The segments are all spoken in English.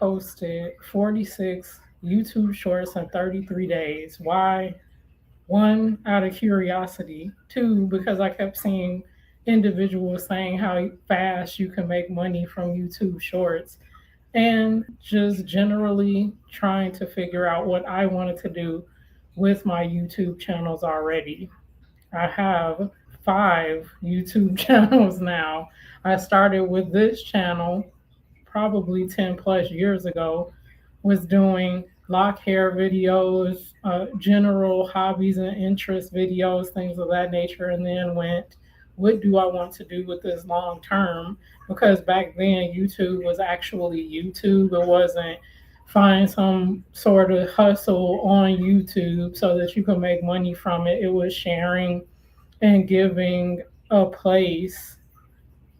posted 46 YouTube shorts in 33 days. Why? One, out of curiosity. Two, because I kept seeing individuals saying how fast you can make money from YouTube shorts. And just generally trying to figure out what I wanted to do with my YouTube channels already. I have 5 YouTube channels now. I started with this channel probably 10 plus years ago, was doing lock hair videos, general hobbies and interest videos, things of that nature, and then went, what do I want to do with this long term? Because back then, YouTube was actually YouTube. It wasn't find some sort of hustle on YouTube so that you can make money from it. It was sharing and giving a place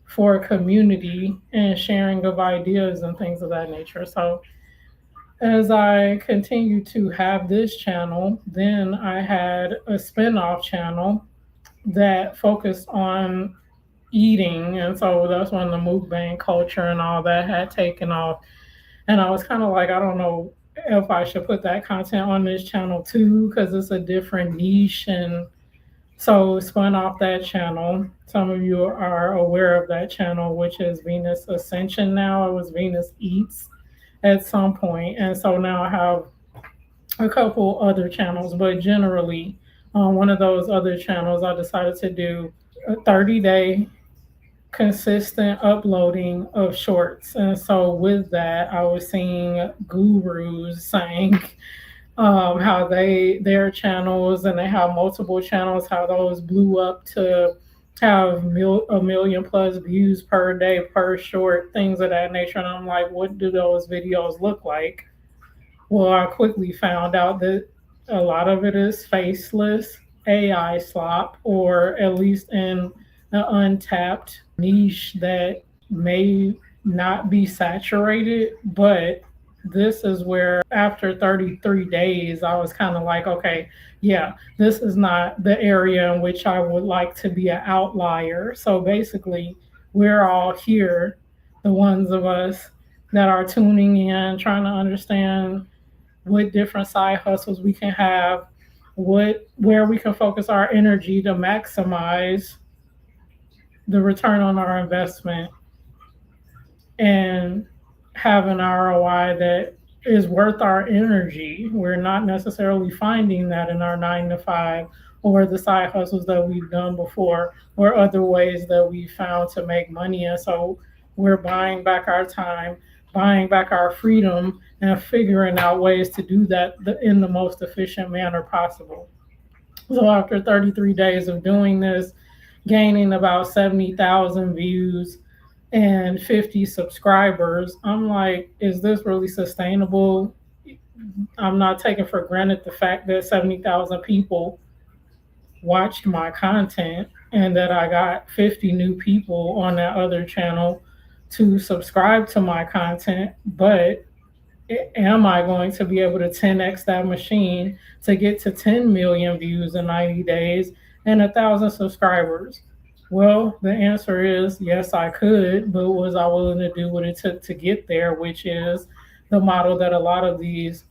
for a community and sharing of ideas and things of that nature. So as I continued to have this channel, then I had a spin-off channel that focused on eating. And so that's when the mukbang culture and all that had taken off. And I was kind of like, I don't know if I should put that content on this channel too, because it's a different niche. And so spun off that channel. Some of you are aware of that channel, which is Venus Ascension now. It was Venus Eats at some point. And so now I have a couple other channels, but generally on one of those other channels, I decided to do a 30-day consistent uploading of shorts. And so with that, I was seeing gurus saying how their channels, and they have multiple channels, how those blew up to have a million plus views per day per short, things of that nature. And I'm like, what do those videos look like? Well, I quickly found out that a lot of it is faceless AI slop, or at least in an untapped niche that may not be saturated. But this is where, after 33 days, I was kind of like, okay, yeah, this is not the area in which I would like to be an outlier. So basically, we're all here, the ones of us that are tuning in, trying to understand what different side hustles we can have, where we can focus our energy to maximize the return on our investment and have an ROI that is worth our energy. We're not necessarily finding that in our 9 to 5 or the side hustles that we've done before or other ways that we found to make money. And so we're buying back our time, buying back our freedom, and figuring out ways to do that in the most efficient manner possible. So after 33 days of doing this, gaining about 70,000 views and 50 subscribers, I'm like, is this really sustainable? I'm not taking for granted the fact that 70,000 people watched my content and that I got 50 new people on that other channel to subscribe to my content. But am I going to be able to 10x that machine to get to 10 million views in 90 days and 1,000 subscribers? Well, the answer is yes, I could, but was I willing to do what it took to get there, which is the model that a lot of these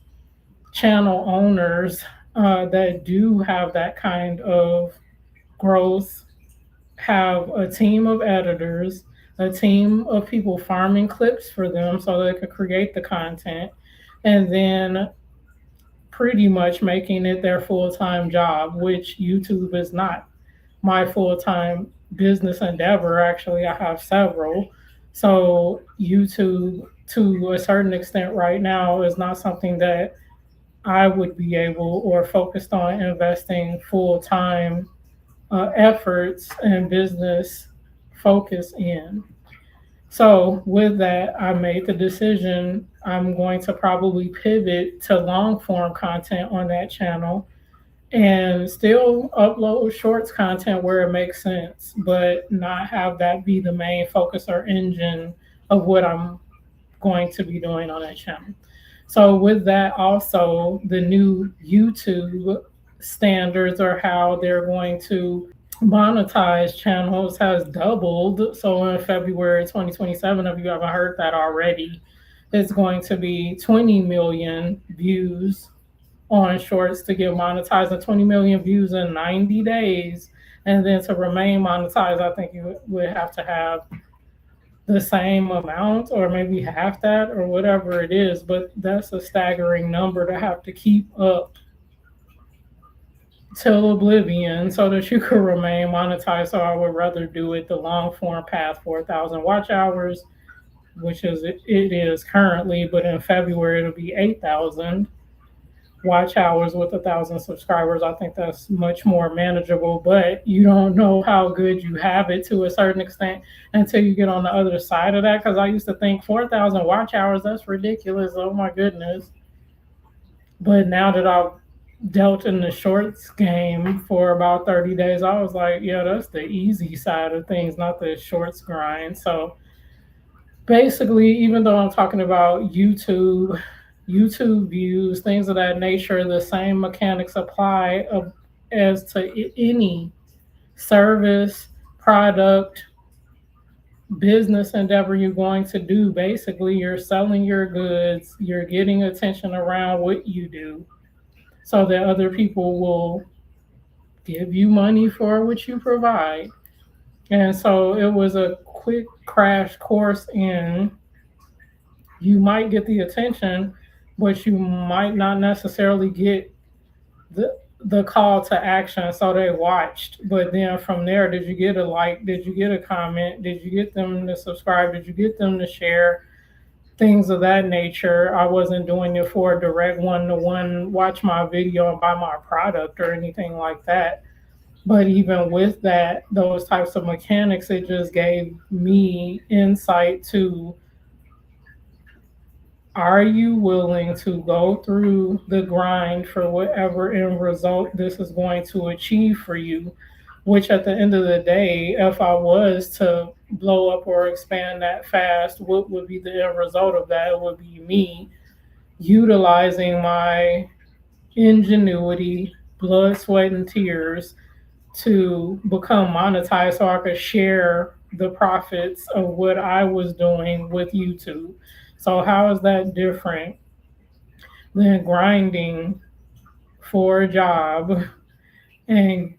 channel owners that do have that kind of growth have a team of editors, a team of people farming clips for them so they could create the content, and then pretty much making it their full-time job, which YouTube is not my full-time business endeavor. Actually, I have several. So YouTube, to a certain extent right now, is not something that I would be able or focused on investing full-time efforts and business focus in. So with that, I made the decision I'm going to probably pivot to long form content on that channel and still upload shorts content where it makes sense, but not have that be the main focus or engine of what I'm going to be doing on that channel. So with that, also the new YouTube standards or how they're going to monetize channels has doubled. So in February 2027, if you haven't heard that already, it's going to be 20 million views on shorts to get monetized, and 20 million views in 90 days. And then to remain monetized, I think you would have to have the same amount or maybe half that or whatever it is. But that's a staggering number to have to keep up till oblivion so that you could remain monetized. So I would rather do it the long form path, 4,000 watch hours, which is it is currently, but in February it'll be 8,000 watch hours with 1,000 subscribers. I think that's much more manageable, but you don't know how good you have it to a certain extent until you get on the other side of that. Because I used to think 4,000 watch hours, that's ridiculous. Oh my goodness. But now that I've dealt in the shorts game for about 30 days, I was like, yeah, that's the easy side of things, not the shorts grind. So basically, even though I'm talking about YouTube views, things of that nature, the same mechanics apply as to any service, product, business endeavor you're going to do. Basically, you're selling your goods, you're getting attention around what you do so that other people will give you money for what you provide. And so it was a quick crash course in you might get the attention, but you might not necessarily get the call to action. So they watched, but then from there, did you get a like? Did you get a comment? Did you get them to subscribe? Did you get them to share? Things of that nature. I wasn't doing it for a direct one-to-one, watch my video and buy my product or anything like that. But even with that, those types of mechanics, it just gave me insight to, are you willing to go through the grind for whatever end result this is going to achieve for you? Which at the end of the day, if I was to blow up or expand that fast, what would be the end result of that? It would be me utilizing my ingenuity, blood, sweat, and tears to become monetized so I could share the profits of what I was doing with YouTube. So how is that different than grinding for a job and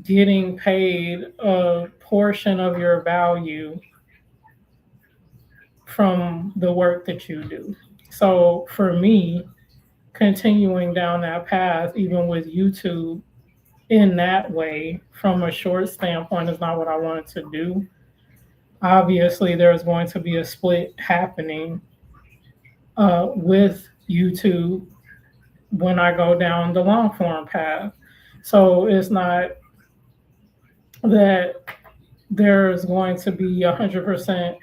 getting paid a portion of your value from the work that you do? So for me, continuing down that path, even with YouTube in that way, from a short standpoint, is not what I wanted to do. Obviously, there's going to be a split happening with YouTube when I go down the long form path. So it's not that there's going to be 100%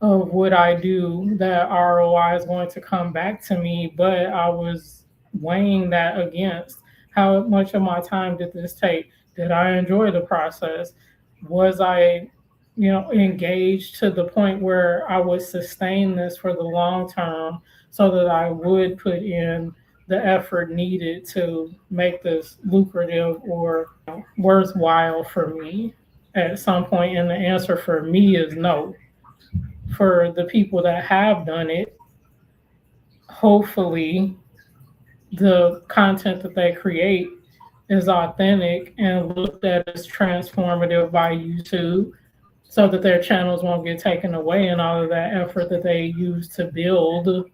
of what I do that ROI is going to come back to me, but I was weighing that against how much of my time did this take? Did I enjoy the process? Was I, engaged to the point where I would sustain this for the long term so that I would put in the effort needed to make this lucrative or worthwhile for me at some point? And the answer for me is no. For the people that have done it, hopefully the content that they create is authentic and looked at as transformative by YouTube so that their channels won't get taken away and all of that effort that they use to build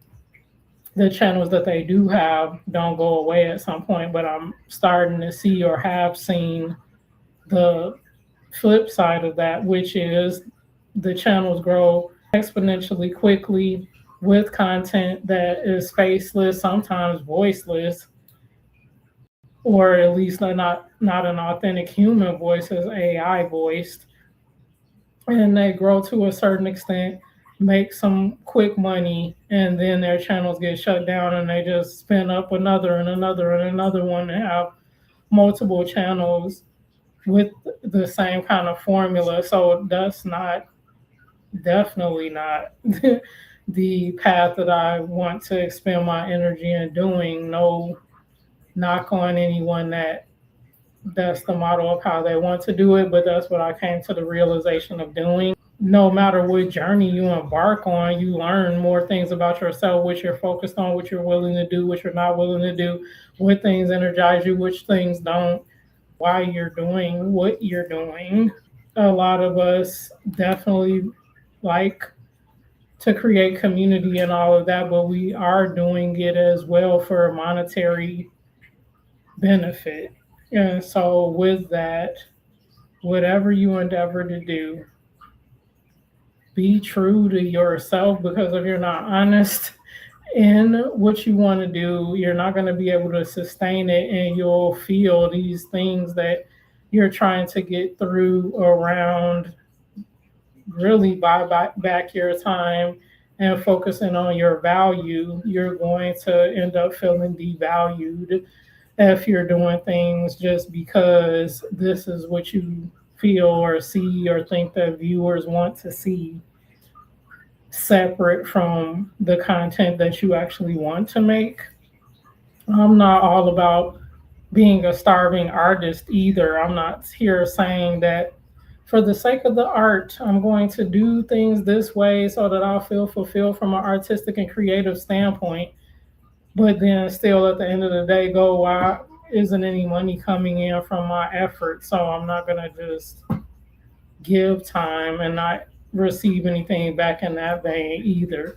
the channels that they do have don't go away at some point. But I'm starting to see or have seen the flip side of that, which is the channels grow exponentially quickly with content that is faceless, sometimes voiceless, or at least not an authentic human voice, as AI voiced. And they grow to a certain extent, make some quick money, and then their channels get shut down and they just spin up another and another and another one and have multiple channels with the same kind of formula. So that's definitely not the path that I want to expend my energy in doing. No knock on anyone that's the model of how they want to do it, but that's what I came to the realization of doing. no matter what journey you embark on, you learn more things about yourself, what you're focused on, what you're willing to do, what you're not willing to do, what things energize you, which things don't, why you're doing what you're doing. A lot of us definitely like to create community and all of that, but we are doing it as well for monetary benefit. And so, with that, whatever you endeavor to do, be true to yourself, because if you're not honest in what you want to do, you're not going to be able to sustain it, and you'll feel these things that you're trying to get through around really buy back your time and focusing on your value. You're going to end up feeling devalued if you're doing things just because this is what you feel or see or think that viewers want to see, separate from the content that you actually want to make. I'm not all about being a starving artist either. I'm not here saying that for the sake of the art, I'm going to do things this way so that I'll feel fulfilled from an artistic and creative standpoint. But then, still, at the end of the day, go, why isn't any money coming in from my effort? So I'm not going to just give time and not receive anything back in that vein either.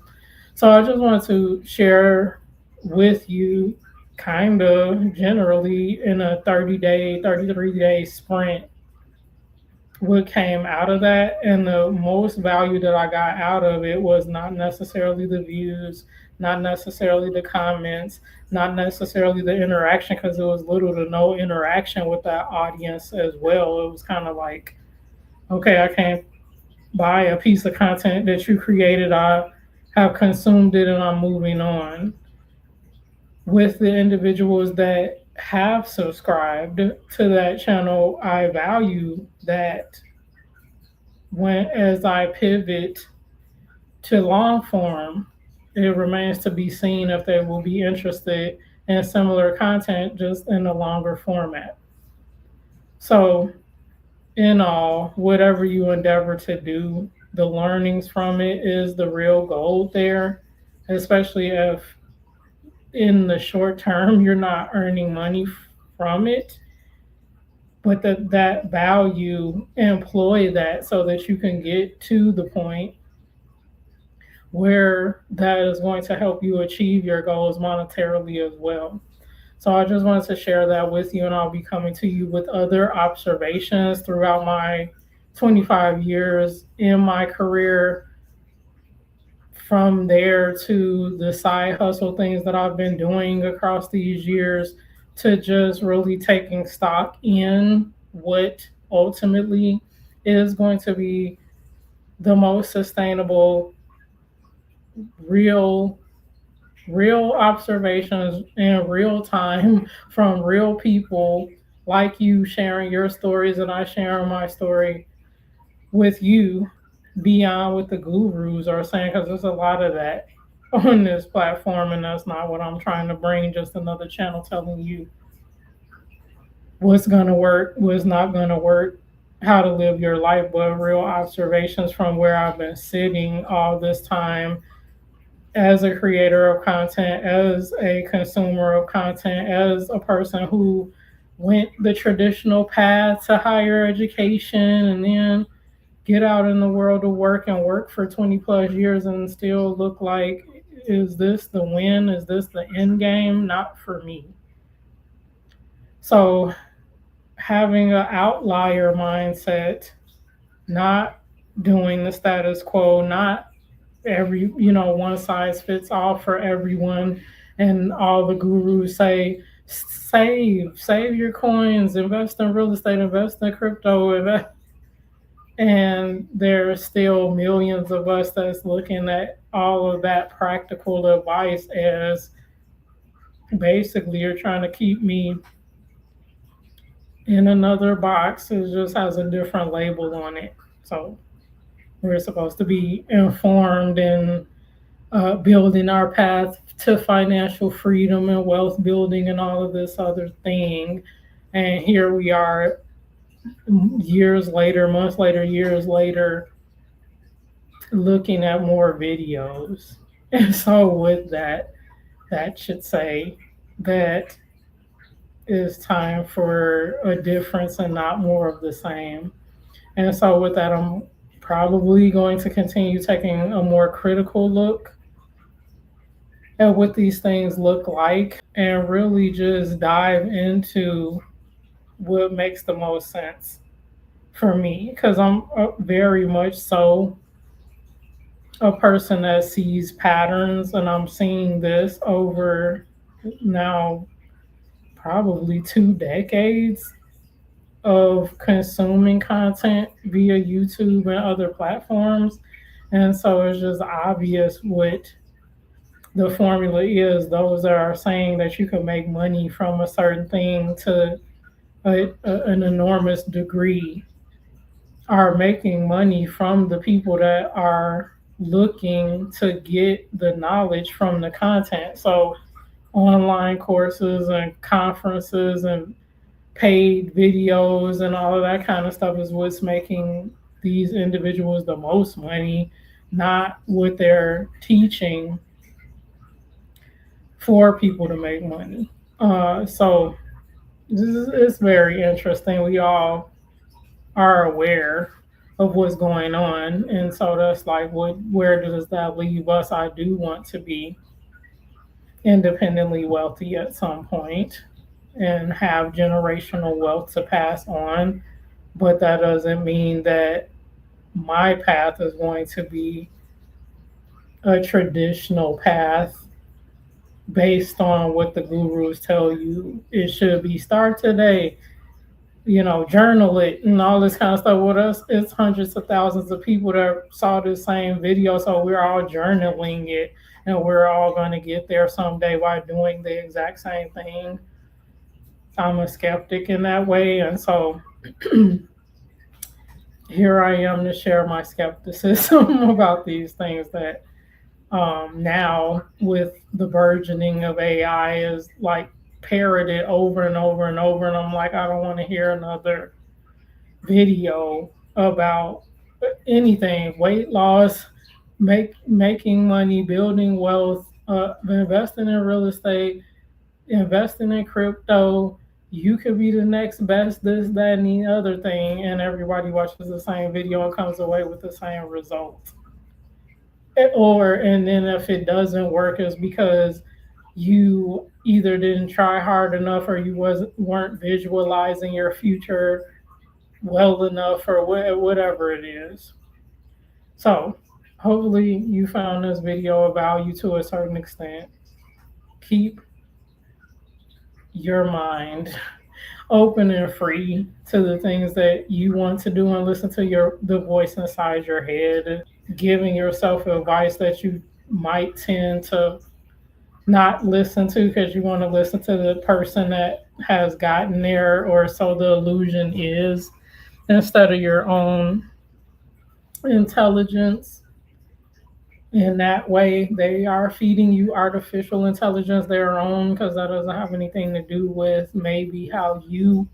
So I just wanted to share with you, kind of generally, in a 30-day, 33-day sprint, what came out of that. And the most value that I got out of it was not necessarily the views, not necessarily the comments, not necessarily the interaction, because there was little to no interaction with that audience as well. It was kind of like, okay, I can't buy a piece of content that you created. I have consumed it and I'm moving on. With the individuals that have subscribed to that channel, I value that when as I pivot to long form, it remains to be seen if they will be interested in similar content just in a longer format. So, in all, whatever you endeavor to do, the learnings from it is the real gold there, especially if in the short term you're not earning money from it, but that value, employ that so that you can get to the point where that is going to help you achieve your goals monetarily as well. So I just wanted to share that with you, and I'll be coming to you with other observations throughout my 25 years in my career, from there to the side hustle things that I've been doing across these years, to just really taking stock in what ultimately is going to be the most sustainable, real real observations in real time from real people like you, sharing your stories and I sharing my story with you, beyond what the gurus are saying, because there's a lot of that on this platform, and that's not what I'm trying to bring. Just another channel telling you what's going to work, what's not going to work, how to live your life, but real observations from where I've been sitting all this time as a creator of content, as a consumer of content, as a person who went the traditional path to higher education and then get out in the world to work and work for 20 plus years and still look like, is this the win? Is this the end game? Not for me. So, having an outlier mindset, not doing the status quo, not every, one size fits all for everyone, and all the gurus say save your coins, invest in real estate, invest in crypto, and there's still millions of us that's looking at all of that practical advice as basically you're trying to keep me in another box. It just has a different label on it. So we're supposed to be informed and building our path to financial freedom and wealth building and all of this other thing. And here we are, years later, months later, years later, looking at more videos. And so with that, that should say that it's time for a difference and not more of the same. And so with that, I'm probably going to continue taking a more critical look at what these things look like and really just dive into what makes the most sense for me, because I'm very much so a person that sees patterns, and I'm seeing this over now probably 2 decades of consuming content via YouTube and other platforms. And so it's just obvious what the formula is. Those that are saying that you can make money from a certain thing to an enormous degree are making money from the people that are looking to get the knowledge from the content. So online courses and conferences and paid videos and all of that kind of stuff is what's making these individuals the most money, not what they're teaching for people to make money. So it's very interesting. We all are aware of what's going on, and so that's like, what? Where does that leave us? I do want to be independently wealthy at some point and have generational wealth to pass on, but that doesn't mean that my path is going to be a traditional path based on what the gurus tell you it should be. Start today, journal it and all this kind of stuff. With us, it's hundreds of thousands of people that saw this same video, so we're all journaling it, and we're all going to get there someday by doing the exact same thing. I'm a skeptic in that way, and so here I am to share my skepticism about these things that now with the burgeoning of AI is like parroted over and over and over, and I'm like, I don't want to hear another video about anything: weight loss, making money, building wealth, investing in real estate, investing in crypto. You could be the next best this, that, and the other thing, and everybody watches the same video and comes away with the same result. Or and then if it doesn't work, it's because you either didn't try hard enough, or you weren't visualizing your future well enough, or whatever it is. So hopefully you found this video of value to a certain extent. Keep your mind open and free to the things that you want to do, and listen to the voice inside your head, giving yourself advice that you might tend to not listen to because you want to listen to the person that has gotten there, or so the illusion is, instead of your own intelligence. In that way, they are feeding you artificial intelligence, their own, because that doesn't have anything to do with maybe how you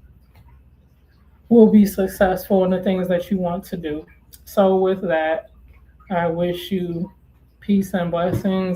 will be successful in the things that you want to do. So, with that, I wish you peace and blessings.